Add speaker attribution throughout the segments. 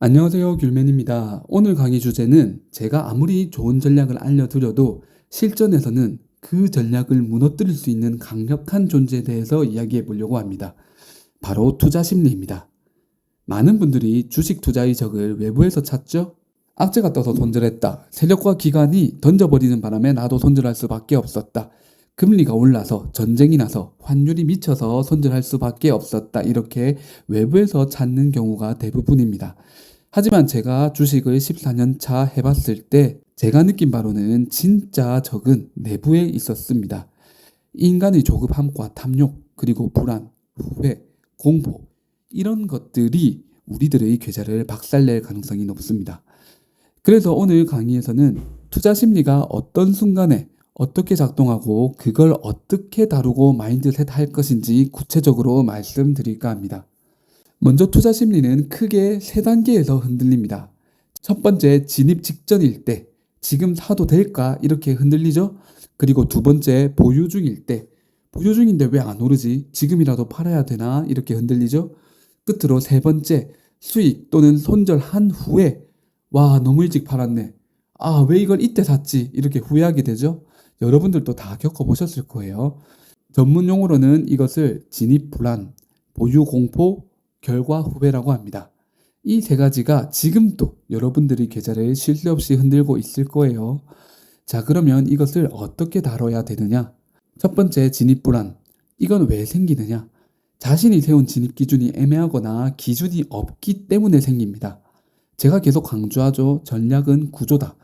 Speaker 1: 안녕하세요, 귤맨입니다. 오늘 강의 주제는 제가 아무리 좋은 전략을 알려드려도 실전에서는 그 전략을 무너뜨릴 수 있는 강력한 존재에 대해서 이야기해 보려고 합니다. 바로 투자 심리입니다. 많은 분들이 주식 투자의 적을 외부에서 찾죠? 악재가 떠서 손절했다. 세력과 기관이 던져버리는 바람에 나도 손절할 수밖에 없었다. 금리가 올라서 전쟁이 나서 환율이 미쳐서 손절할 수밖에 없었다. 이렇게 외부에서 찾는 경우가 대부분입니다. 하지만 제가 주식을 14년 차 해봤을 때 제가 느낀 바로는 진짜 적은 내부에 있었습니다. 인간의 조급함과 탐욕, 그리고 불안, 후회, 공포 이런 것들이 우리들의 계좌를 박살낼 가능성이 높습니다. 그래서 오늘 강의에서는 투자 심리가 어떤 순간에 어떻게 작동하고 그걸 어떻게 다루고 마인드셋 할 것인지 구체적으로 말씀드릴까 합니다. 먼저 투자 심리는 크게 세 단계에서 흔들립니다. 첫 번째, 진입 직전일 때 지금 사도 될까 이렇게 흔들리죠. 그리고 두 번째, 보유 중일 때 보유 중인데 왜 안 오르지? 지금이라도 팔아야 되나 이렇게 흔들리죠. 끝으로 세 번째, 수익 또는 손절한 후에 와 너무 일찍 팔았네. 아 왜 이걸 이때 샀지? 이렇게 후회하게 되죠. 여러분들도 다 겪어보셨을 거예요. 전문 용어로는 이것을 진입 불안, 보유 공포, 결과 후회라고 합니다. 이 세 가지가 지금도 여러분들의 계좌를 쉴 새 없이 흔들고 있을 거예요. 자, 그러면 이것을 어떻게 다뤄야 되느냐? 첫 번째, 진입 불안. 이건 왜 생기느냐? 자신이 세운 진입 기준이 애매하거나 기준이 없기 때문에 생깁니다. 제가 계속 강조하죠. 전략은 구조다.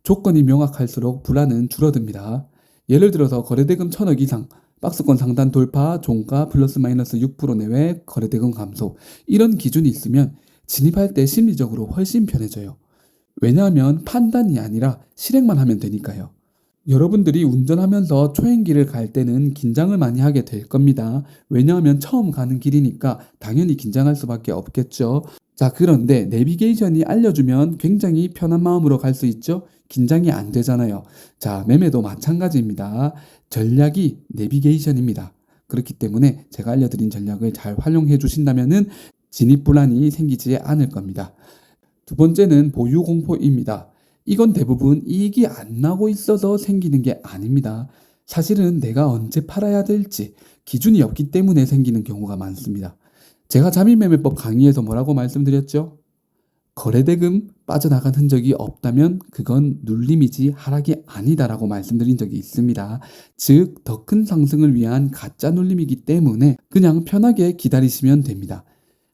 Speaker 1: 조건이 명확할수록 불안은 줄어듭니다. 예를 들어서 거래대금 1,000억 이상, 박스권 상단 돌파, 종가 플러스 마이너스 6% 내외 거래대금 감소 이런 기준이 있으면 진입할 때 심리적으로 훨씬 편해져요. 왜냐하면 판단이 아니라 실행만 하면 되니까요. 여러분들이 운전하면서 초행길을 갈 때는 긴장을 많이 하게 될 겁니다. 왜냐하면 처음 가는 길이니까 당연히 긴장할 수밖에 없겠죠. 자, 그런데 내비게이션이 알려주면 굉장히 편한 마음으로 갈 수 있죠? 긴장이 안 되잖아요. 자, 매매도 마찬가지입니다. 전략이 내비게이션입니다. 그렇기 때문에 제가 알려드린 전략을 잘 활용해 주신다면은 진입불안이 생기지 않을 겁니다. 두 번째는 보유공포입니다. 이건 대부분 이익이 안 나고 있어서 생기는 게 아닙니다. 사실은 내가 언제 팔아야 될지 기준이 없기 때문에 생기는 경우가 많습니다. 제가 자민매매법 강의에서 뭐라고 말씀드렸죠? 거래대금 빠져나간 흔적이 없다면 그건 눌림이지 하락이 아니다라고 말씀드린 적이 있습니다. 즉, 더 큰 상승을 위한 가짜 눌림이기 때문에 그냥 편하게 기다리시면 됩니다.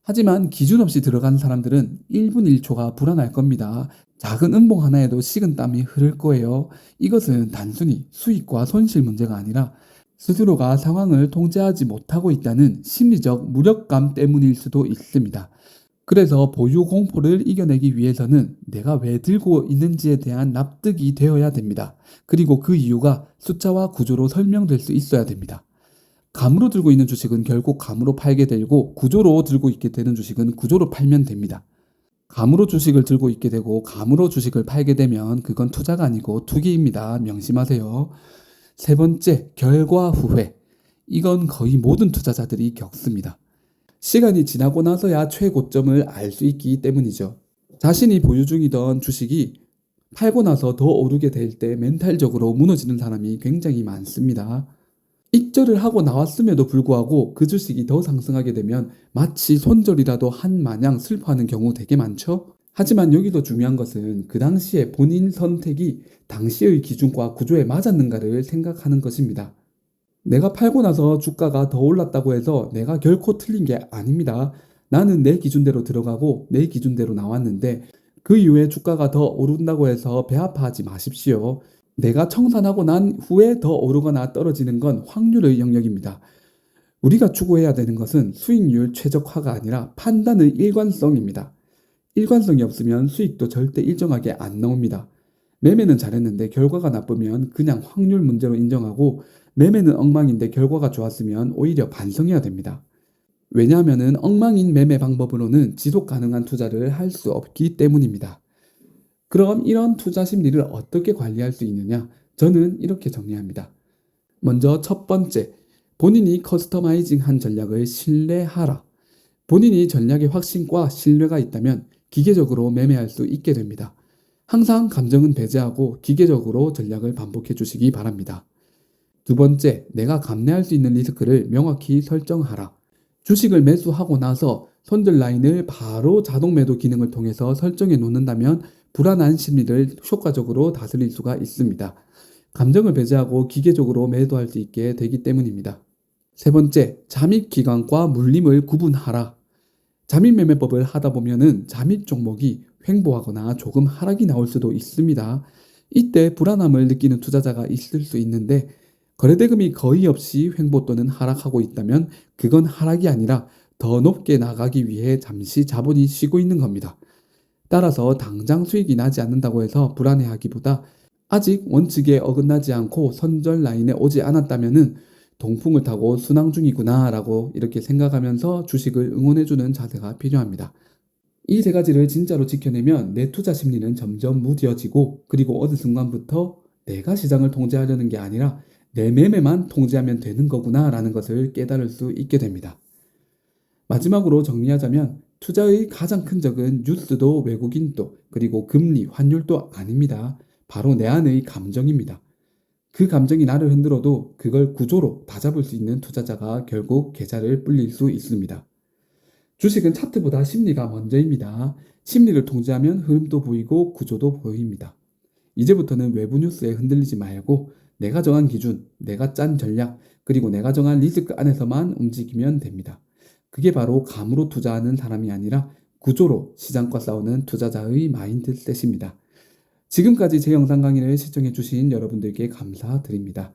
Speaker 1: 하지만 기준 없이 들어간 사람들은 1분 1초가 불안할 겁니다. 작은 음봉 하나에도 식은땀이 흐를 거예요. 이것은 단순히 수익과 손실 문제가 아니라 스스로가 상황을 통제하지 못하고 있다는 심리적 무력감 때문일 수도 있습니다. 그래서 보유 공포를 이겨내기 위해서는 내가 왜 들고 있는지에 대한 납득이 되어야 됩니다. 그리고 그 이유가 숫자와 구조로 설명될 수 있어야 됩니다. 감으로 들고 있는 주식은 결국 감으로 팔게 되고 구조로 들고 있게 되는 주식은 구조로 팔면 됩니다. 감으로 주식을 들고 있게 되고 감으로 주식을 팔게 되면 그건 투자가 아니고 투기입니다. 명심하세요. 세 번째, 결과 후회. 이건 거의 모든 투자자들이 겪습니다. 시간이 지나고 나서야 최고점을 알 수 있기 때문이죠. 자신이 보유 중이던 주식이 팔고 나서 더 오르게 될 때 멘탈적으로 무너지는 사람이 굉장히 많습니다. 익절을 하고 나왔음에도 불구하고 그 주식이 더 상승하게 되면 마치 손절이라도 한 마냥 슬퍼하는 경우 되게 많죠? 하지만 여기도 중요한 것은 그 당시에 본인 선택이 당시의 기준과 구조에 맞았는가를 생각하는 것입니다. 내가 팔고 나서 주가가 더 올랐다고 해서 내가 결코 틀린 게 아닙니다. 나는 내 기준대로 들어가고 내 기준대로 나왔는데 그 이후에 주가가 더 오른다고 해서 배 아파하지 마십시오. 내가 청산하고 난 후에 더 오르거나 떨어지는 건 확률의 영역입니다. 우리가 추구해야 되는 것은 수익률 최적화가 아니라 판단의 일관성입니다. 일관성이 없으면 수익도 절대 일정하게 안 나옵니다. 매매는 잘했는데 결과가 나쁘면 그냥 확률 문제로 인정하고 매매는 엉망인데 결과가 좋았으면 오히려 반성해야 됩니다. 왜냐하면 엉망인 매매 방법으로는 지속 가능한 투자를 할 수 없기 때문입니다. 그럼 이런 투자 심리를 어떻게 관리할 수 있느냐? 저는 이렇게 정리합니다. 먼저 첫 번째, 본인이 커스터마이징한 전략을 신뢰하라. 본인이 전략에 확신과 신뢰가 있다면 기계적으로 매매할 수 있게 됩니다. 항상 감정은 배제하고 기계적으로 전략을 반복해 주시기 바랍니다. 두 번째, 내가 감내할 수 있는 리스크를 명확히 설정하라. 주식을 매수하고 나서 손절 라인을 바로 자동 매도 기능을 통해서 설정해 놓는다면 불안한 심리를 효과적으로 다스릴 수가 있습니다. 감정을 배제하고 기계적으로 매도할 수 있게 되기 때문입니다. 세 번째, 잠입 기간과 물림을 구분하라. 잠입 매매법을 하다 보면은 잠입 종목이 횡보하거나 조금 하락이 나올 수도 있습니다. 이때 불안함을 느끼는 투자자가 있을 수 있는데 거래대금이 거의 없이 횡보 또는 하락하고 있다면 그건 하락이 아니라 더 높게 나가기 위해 잠시 자본이 쉬고 있는 겁니다. 따라서 당장 수익이 나지 않는다고 해서 불안해하기보다 아직 원칙에 어긋나지 않고 선절 라인에 오지 않았다면은 동풍을 타고 순항 중이구나 라고 이렇게 생각하면서 주식을 응원해주는 자세가 필요합니다. 이 세 가지를 진짜로 지켜내면 내 투자 심리는 점점 무뎌지고 그리고 어느 순간부터 내가 시장을 통제하려는 게 아니라 내 매매만 통제하면 되는 거구나 라는 것을 깨달을 수 있게 됩니다. 마지막으로 정리하자면 투자의 가장 큰 적은 뉴스도 외국인도 그리고 금리, 환율도 아닙니다. 바로 내 안의 감정입니다. 그 감정이 나를 흔들어도 그걸 구조로 다잡을 수 있는 투자자가 결국 계좌를 불릴 수 있습니다. 주식은 차트보다 심리가 먼저입니다. 심리를 통제하면 흐름도 보이고 구조도 보입니다. 이제부터는 외부 뉴스에 흔들리지 말고 내가 정한 기준, 내가 짠 전략, 그리고 내가 정한 리스크 안에서만 움직이면 됩니다. 그게 바로 감으로 투자하는 사람이 아니라 구조로 시장과 싸우는 투자자의 마인드셋입니다. 지금까지 제 영상 강의를 시청해주신 여러분들께 감사드립니다.